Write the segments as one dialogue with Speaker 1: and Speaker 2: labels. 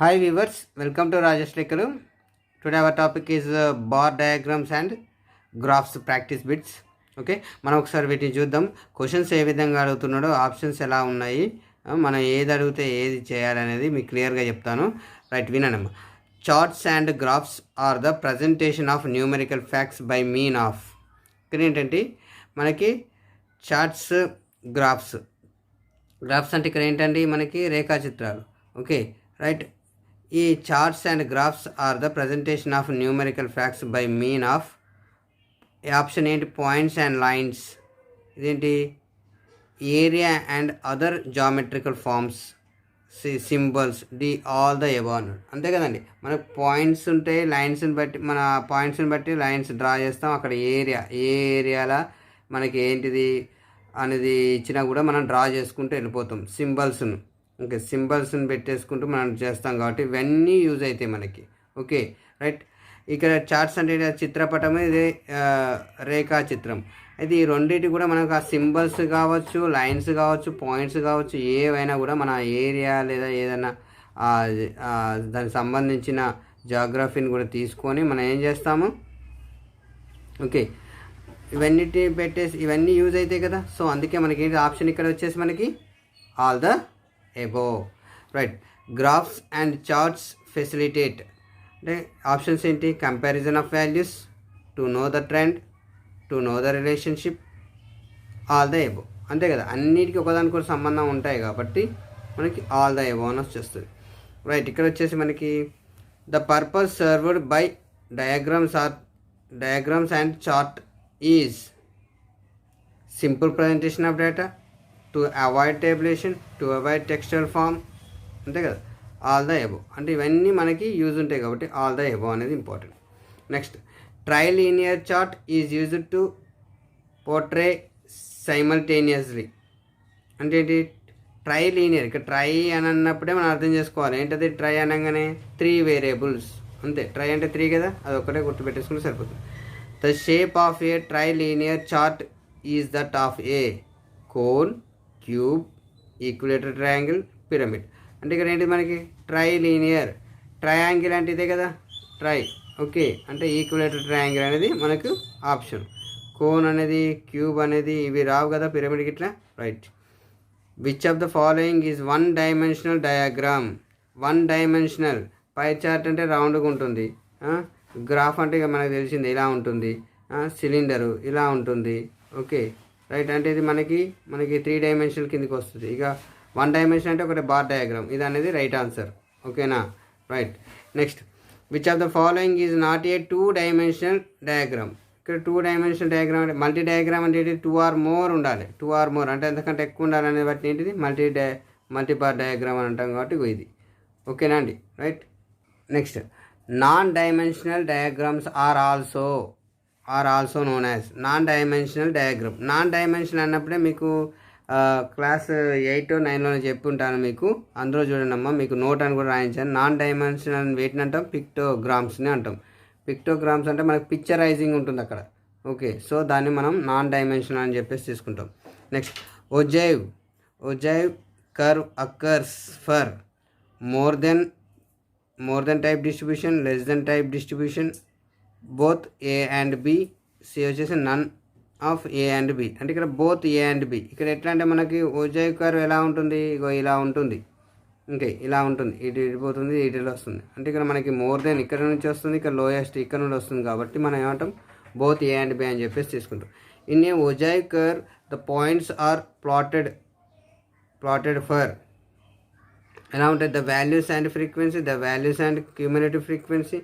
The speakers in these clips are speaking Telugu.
Speaker 1: Hi viewers, welcome to Rajesh Lekalu. Today our topic is bar diagrams and graphs practice bits. Okay, మనం ఒకసారి వీటిని చూద్దాం. క్వశ్చన్స్ ఏ విధంగా అడుగుతున్నాడో, ఆప్షన్స్ ఎలా ఉన్నాయి, మనం ఏది అడిగితే ఏది చేయాలనేది మీకు క్లియర్గా చెప్తాను. రైట్, వినండి. Charts and graphs are the presentation of numerical facts by mean of. ఇక్కడ ఏంటంటే మనకి చార్ట్స్, గ్రాఫ్స్ అంటే ఇక్కడ ఏంటండి మనకి రేఖాచిత్రాలు. ఓకే రైట్, ఈ charts and graphs are the presentation of numerical facts by mean of. Option ఏంటి? Points and lines. ఇదేంటి? Area and other geometrical forms, symbols, all the above. అంతే కదండి, మనకు పాయింట్స్ ఉంటాయి, లైన్స్ని బట్టి మన పాయింట్స్ని బట్టి లైన్స్ డ్రా చేస్తాం. అక్కడ ఏరియా, ఏ ఏరియాలో మనకి ఏంటిది అనేది ఇచ్చినా కూడా మనం డ్రా చేసుకుంటూ వెళ్ళిపోతాం. సింబల్స్ను, ఓకే, సింబల్స్ని పెట్టేసుకుంటూ మనం చేస్తాం కాబట్టి ఇవన్నీ యూజ్ అవుతాయి మనకి. ఓకే రైట్, ఇక్కడ చార్ట్స్ అంటే చిత్రపటం, ఇది రేఖా చిత్రం. అయితే ఈ రెండింటి కూడా మనకు ఆ సింబల్స్ కావచ్చు, లైన్స్ కావచ్చు, పాయింట్స్ కావచ్చు, ఏవైనా కూడా మన ఏరియా లేదా ఏదైనా దానికి సంబంధించిన జాగ్రఫీని కూడా తీసుకొని మనం ఏం చేస్తాము, ఓకే, ఇవన్నిటి పెట్టేసి ఇవన్నీ యూజ్ అవుతాయి కదా. సో అందుకే మనకి ఆప్షన్ ఇక్కడ వచ్చేసి మనకి all the above. Right, graphs and charts facilitate అంటే ఆప్షన్స్ ఏంటి? Comparison of values, to know the trend, to know the relationship, all the above. అంతే కదా, అన్నిటికీ ఒకదానికి కూడా సంబంధం ఉంటాయి కాబట్టి మనకి ఆల్ ద above అని వచ్చేస్తుంది. రైట్, ఇక్కడ వచ్చేసి మనకి the purpose served by diagrams and chart is simple presentation of data, to avoid tabulation, to avoid textual form. అంతే కదా, ఆల్ ద ఎబో. అంటే ఇవన్నీ మనకి యూజ్ ఉంటాయి కాబట్టి ఆల్ ద ఎబో అనేది important. Next, try linear chart is used to portray simultaneously. అంటే ఏంటి? ట్రై లీనియర్, ఇక్కడ ట్రై అని అన్నప్పుడే మనం అర్థం చేసుకోవాలి. ఏంటది ట్రై అనగానే 3 వేరియబుల్స్. అంతే, ట్రై అంటే 3 కదా, అది ఒక్కటే గుర్తుపెట్టేసుకుంటే సరిపోతుంది. The shape of A try linear chart is that of A cone, cube, equilateral triangle, pyramid. అంటే ఇక్కడ ఏంటి మనకి ట్రై లీనియర్, ట్రయాంగిల్ అంటే ఇదే కదా ట్రై. ఓకే, అంటే ఈక్విలేటర్ ట్రయాంగిల్ అనేది మనకు ఆప్షన్. కోన్ అనేది, క్యూబ్ అనేది ఇవి రావు కదా పిరమిడ్కి ఇట్లా. Right, which of the following is 1 dimensional diagram. 1 dimensional, pie chart అంటే రౌండ్గా ఉంటుంది, గ్రాఫ్ అంటే ఇక మనకు తెలిసింది ఇలా ఉంటుంది, సిలిండరు ఇలా ఉంటుంది. ఓకే రైట్, అంటే ఇది మనకి 3 డైమెన్షనల్ కిందకి వస్తుంది. ఇక 1 డైమెన్షన్ అంటే ఒకటి బార్ డయాగ్రామ్, ఇది అనేది రైట్ ఆన్సర్. ఓకేనా? Right, next, which of the following is not a 2 dimensional diagram. ఇక్కడ 2 డైమెన్షనల్ డయాగ్రామ్ అంటే మల్టీ డయాగ్రామ్ అంటే ఏంటి? 2 ఆర్ మోర్ ఉండాలి. 2 ఆర్ మోర్ అంటే ఎంతకంటే ఎక్కువ ఉండాలనే బట్టి ఏంటిది మల్టీ బార్ డయాగ్రామ్ అని అంటాం కాబట్టి ఇది. ఓకేనా అండి? Right, next, non dimensional diagrams are also known as non dimensional diagram. Non dimensional అన్నప్పుడే మీకు క్లాస్ 8, 9లో చెప్పి ఉంటాను మీకు. అందులో చూడండి అమ్మా, మీకు నోట్ అని కూడా రాయించాను. నాన్ డైమెన్షనల్ వీటిని అంటాం పిక్టోగ్రామ్స్ని అంటాం. పిక్టోగ్రామ్స్ అంటే మనకు పిక్చరైజింగ్ ఉంటుంది అక్కడ. ఓకే, సో దాన్ని మనం నాన్ డైమెన్షనల్ అని చెప్పేసి తీసుకుంటాం. Next, ogive curve occurs for more than type distribution, less than type distribution, both A and B. C వచ్చేసి none of A and B. అంటే ఇక్కడ బోత్ ఏ అండ్ బి. ఇక్కడ ఎట్లా అంటే మనకి ఒజైవ్ కర్వ్ ఎలా ఉంటుంది? ఇగో ఇలా ఉంటుంది, ఓకే, ఇలా ఉంటుంది, ఇటు ఇడిపోతుంది, ఇటులో వస్తుంది. అంటే ఇక్కడ మనకి మోర్ దెన్ ఇక్కడ నుంచి వస్తుంది, ఇక్కడ లోయెస్ట్ ఇక్కడ నుండి వస్తుంది కాబట్టి మనం ఏమంటాం? బోత్ ఏ అండ్ బి అని చెప్పేసి తీసుకుంటాం. In a ogive curve the points are plotted for ఎలా ఉంటుంది? The values and frequency, the values and cumulative frequency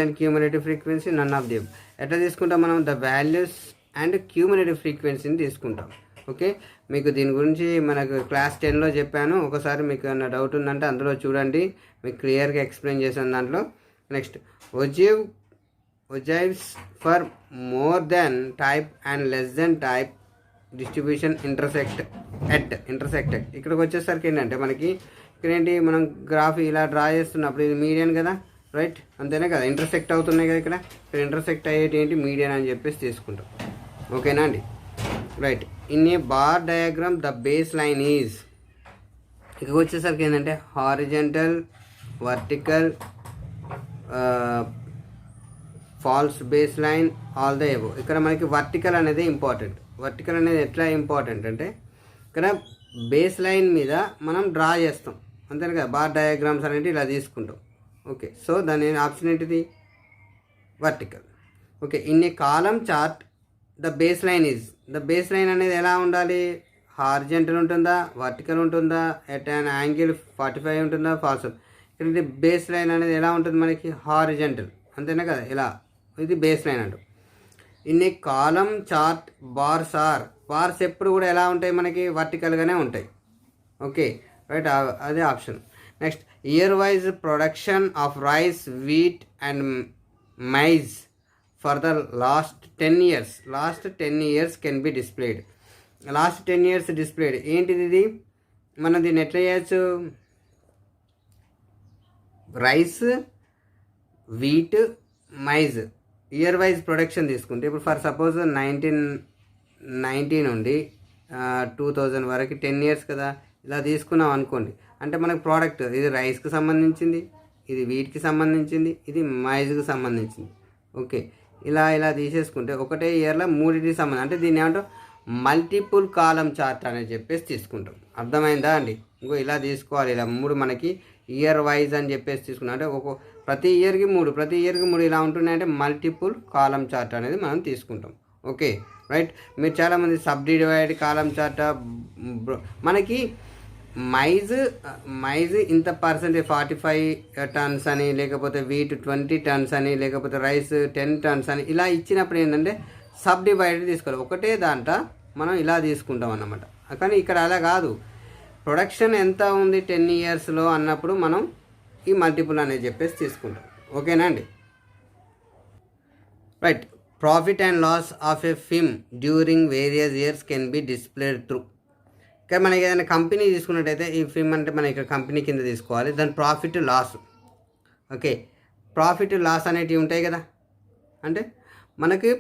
Speaker 1: and cumulative frequency, none of them. ఎట్లా తీసుకుంటాం మనం? ద వాల్యూస్ అండ్ క్యూములేటివ్ ఫ్రీక్వెన్సీని తీసుకుంటాం. ఓకే, మీకు దీని గురించి మనకు క్లాస్ 10లో చెప్పాను. ఒకసారి మీకు ఏమైనా డౌట్ ఉందంటే అందులో చూడండి, మీకు క్లియర్గా ఎక్స్ప్లెయిన్ చేశాను దాంట్లో. Next, ogives for more than type and less than type distribution intersect at. ఇక్కడికి వచ్చేసరికి ఏంటంటే మనకి ఇక్కడ ఏంటి, మనం గ్రాఫ్ ఇలా డ్రా చేస్తున్నప్పుడు ఇది మీడియన్ కదా, రైట్, అంతేనే కదా, ఇంటర్సెక్ట్ అవుతున్నాయి కదా. ఇక్కడ ఇంటర్సెక్ట్ అయ్యేటి ఏంటి? మీడియన్ అని చెప్పేసి తీసుకుంటాం. ఓకేనా అండి? Right, in a bar diagram the base line is, ఇక్కడికి వచ్చేసరికి ఏంటంటే horizontal vertical, false base line, all the above. ఇక్కడ మనకి వర్టికల్ అనేది ఇంపార్టెంట్. వర్టికల్ అనేది ఎట్లా ఇంపార్టెంట్ అంటే ఇక్కడ బేస్ లైన్ మీద మనం డ్రా చేస్తాం అంతే కదా, బార్ డయాగ్రామ్స్ అనేవి ఇలా తీసుకుంటాం. ఓకే, సో దాని ఆప్షన్ ఏంటిది? Vertical. Okay, in a column chart the base line అనేది ఎలా ఉండాలి? హార్జెంటల్ ఉంటుందా, వర్టికల్ ఉంటుందా, ఎట్ అన్ యాంగిల్ 45 ఉంటుందా, ఫాల్స్. ఇక్కడ బేస్ లైన్ అనేది ఎలా ఉంటుంది మనకి? హారిజెంటల్, అంతేనా కదా, ఇలా ఇది బేస్ లైన్ అంటాం. In a column chart bars ఎప్పుడు కూడా ఎలా ఉంటాయి మనకి? వర్టికల్గానే ఉంటాయి. ఓకే రైట్, అదే option. Next, year wise production of rice, wheat and maize for the last 10 years can be displayed. Last 10 years displayed ఏంటిది? ఇది మనం దీన్ని ఎట్లా చేయొచ్చు? Rice, wheat, maize year wise production తీసుకుంటే, ఇప్పుడు ఫర్ సపోజ్ 1990 నుండి 2000 వరకు 10 years కదా, ఇలా తీసుకున్నాం అనుకోండి. అంటే మనకు ప్రోడక్ట్ ఇది రైస్కి సంబంధించింది, ఇది వీట్కి సంబంధించింది, ఇది మైజ్కి సంబంధించింది. ఓకే, ఇలా తీసేసుకుంటే ఒకటే ఇయర్లో మూడింటికి సంబంధం. అంటే దీన్ని ఏమంటాం? మల్టిపుల్ కాలం చార్ట్ అనేది చెప్పేసి తీసుకుంటాం. అర్థమైందా అండి? ఇంకో ఇలా తీసుకోవాలి, ఇలా 3 మనకి ఇయర్ వైజ్ అని చెప్పేసి తీసుకున్నాం. అంటే ప్రతి ఇయర్కి 3 ఇలా ఉంటున్నాయంటే మల్టిపుల్ కాలం చార్ట్ అనేది మనం తీసుకుంటాం. Okay right. మీరు చాలామంది సబ్డివైడ్ కాలం చార్ట్, మనకి మైజ్ ఇంత పర్సెంటేజ్ 45 tons అని, లేకపోతే వీట్ 20 tons అని, లేకపోతే రైస్ 10 tons అని ఇలా ఇచ్చినప్పుడు ఏంటంటే సబ్ డివైడ్ తీసుకోవాలి. ఒకటే దాంట్లో మనం ఇలా తీసుకుంటాం అన్నమాట. కానీ ఇక్కడ అలా కాదు, ప్రొడక్షన్ ఎంత ఉంది 10 yearsలో అన్నప్పుడు మనం ఈ మల్టిపుల్ అనేది చెప్పేసి తీసుకుంటాం. ఓకేనా అండి? Right. Profit and loss of a firm during various years can be displayed through. ఇక్కడ మనకి ఏదైనా కంపెనీ తీసుకున్నట్టయితే, ఈ ఫిమ్ అంటే మనం ఇక్కడ కంపెనీ కింద తీసుకోవాలి. దాని profit loss. Okay, profit loss అనేటివి ఉంటాయి కదా. అంటే మనకి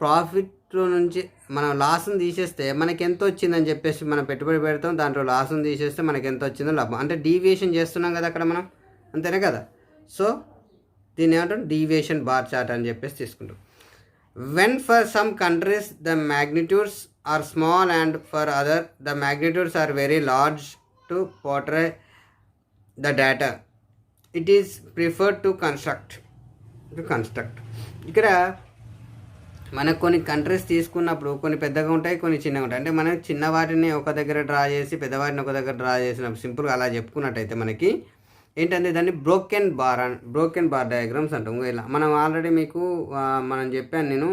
Speaker 1: ప్రాఫిట్లో నుంచి మనం లాస్ని తీసేస్తే మనకి ఎంత వచ్చిందని చెప్పేసి మనం పెట్టుబడి పెడతాం, దాంట్లో లాస్ని తీసేస్తే మనకి ఎంత వచ్చిందో లాభం. అంటే డీవియేషన్ చేస్తున్నాం కదా అక్కడ మనం, అంతేనే కదా. సో దీన్ని ఏమంటాం? డీవియేషన్ బార్ చార్ట్ అని చెప్పేసి తీసుకుంటాం. When for some countries the magnitudes are small and for other the magnitudes are very large to portray the data, it is preferred to construct. ఇక్కడ మనకు కొన్ని కంట్రీస్ తీసుకున్నప్పుడు కొన్ని పెద్దగా ఉంటాయి, కొన్ని చిన్నగా ఉంటాయి. అంటే మనం చిన్న వాటిని ఒక దగ్గర డ్రా చేసి పెద్ద వాటిని ఒక దగ్గర డ్రా చేసినప్పుడు సింపుల్గా అలా చెప్పుకున్నట్టయితే మనకి ఏంటంటే దాన్ని బ్రోకెన్ బార్ డయాగ్రామ్స్ అంటాం. ఇలా మనం ఆల్రెడీ మీకు మనం చెప్పాను నేను,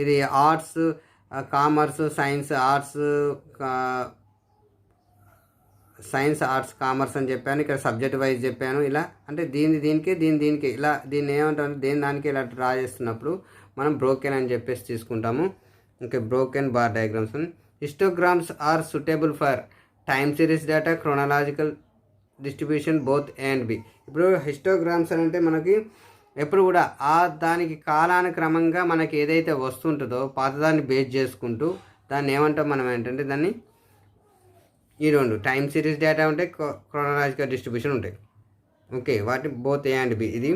Speaker 1: ఇది arts, commerce, science, arts commerce అని చెప్పాను. ఇక్కడ సబ్జెక్ట్ వైజ్ చెప్పాను. ఇలా అంటే దీనికి ఇలా దీన్ని ఏమంటారు? దానికి ఇలా డ్రా చేస్తున్నప్పుడు మనం బ్రోకెన్ అని చెప్పేసి తీసుకుంటాము. Okay, broken bar diagrams. Histograms are suitable for time series data, chronological distribution both A and B. ఇప్పుడు హిస్టోగ్రామ్స్ అంటే మనకి ఎప్పుడు కూడా దానికి కాలానుక్రమంగా మనకి ఏదైతే వస్తుంటుందో పాతదాన్ని బేస్ చేసుకుంటూ దాన్ని ఏమంటాం మనం ఏంటంటే దాన్ని ఈ రెండు టైమ్ సిరీస్ డేటా ఉంటాయి, క్రోనాలజికల్ డిస్ట్రిబ్యూషన్ ఉంటాయి. ఓకే, వాటి బోత్ ఏ అండ్ బి. ఇది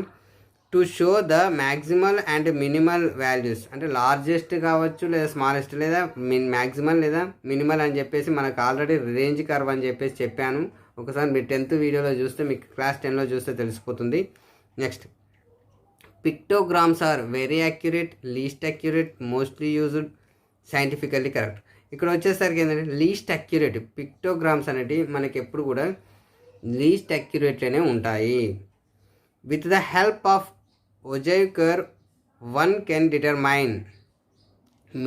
Speaker 1: to show the maximal and minimal values, అంటే లార్జెస్ట్ కావచ్చు లేదా స్మాలెస్ట్ లేదా మ్యాక్సిమల్ లేదా మినిమల్ అని చెప్పేసి మనకు ఆల్రెడీ రేంజ్ కర్వ్ అని చెప్పేసి చెప్పాను. ఒకసారి మీరు 10th వీడియోలో చూస్తే మీకు క్లాస్ 10లో చూస్తే తెలిసిపోతుంది. Next, pictograms are very accurate, least accurate, mostly used, scientifically correct. ఇక్కడ వచ్చేసరికి ఏంటంటే లీస్ట్ యాక్యురేట్ పిక్టోగ్రామ్స్ అనేవి మనకి ఎప్పుడు కూడా లీస్ట్ యాక్యురేట్లోనే ఉంటాయి. With the help of ogive curve one can determine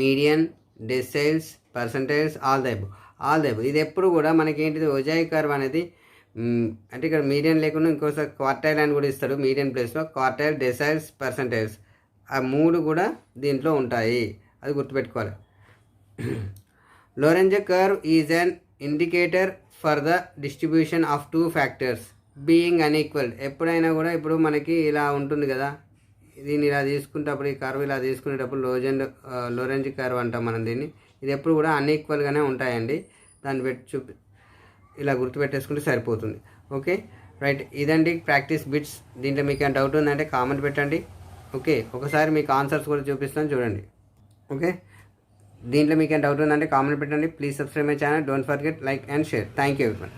Speaker 1: median, deciles, percentage, all the above. ఇది ఎప్పుడు కూడా మనకి ఏంటిది? ఒజైవ్ కర్వ్ అనేది అంటే ఇక్కడ మీడియన్ లేకుండా ఇంకోసారి క్వార్టైల్ అని కూడా ఇస్తాడు. మీడియన్ ప్లేస్లో క్వార్టైల్, డెసైల్స్, పర్సంటేజ్ ఆ 3 కూడా దీంట్లో ఉంటాయి. అది గుర్తుపెట్టుకోవాలి. Lorenz curve is an indicator for the distribution of 2 factors being unequal. ఎప్పుడైనా కూడా ఇప్పుడు మనకి ఇలా ఉంటుంది కదా, దీన్ని ఇలా తీసుకునేటప్పుడు, ఈ కర్వ్ ఇలా తీసుకునేటప్పుడు లోరెంజ్ కర్వ్ అంటాం మనం దీన్ని. ఇది ఎప్పుడు కూడా అన్ఈక్వల్గానే ఉంటాయండి. దాన్ని ఇలా గుర్తుపెట్టేసుకుంటే సరిపోతుంది. ఓకే రైట్, ఇదండి ప్రాక్టీస్ బిట్స్. దీంట్లో మీకు ఏమైనా డౌట్ ఉందంటే కామెంట్ పెట్టండి. ఓకే, ఒకసారి మీకు ఆన్సర్స్ కూడా చూపిస్తాను చూడండి. ఓకే, దీంట్లో మీకు ఏమైనా డౌట్ ఉందంటే కామెంట్ పెట్టండి. Please subscribe my channel. Don't forget like and share. Thank you everyone.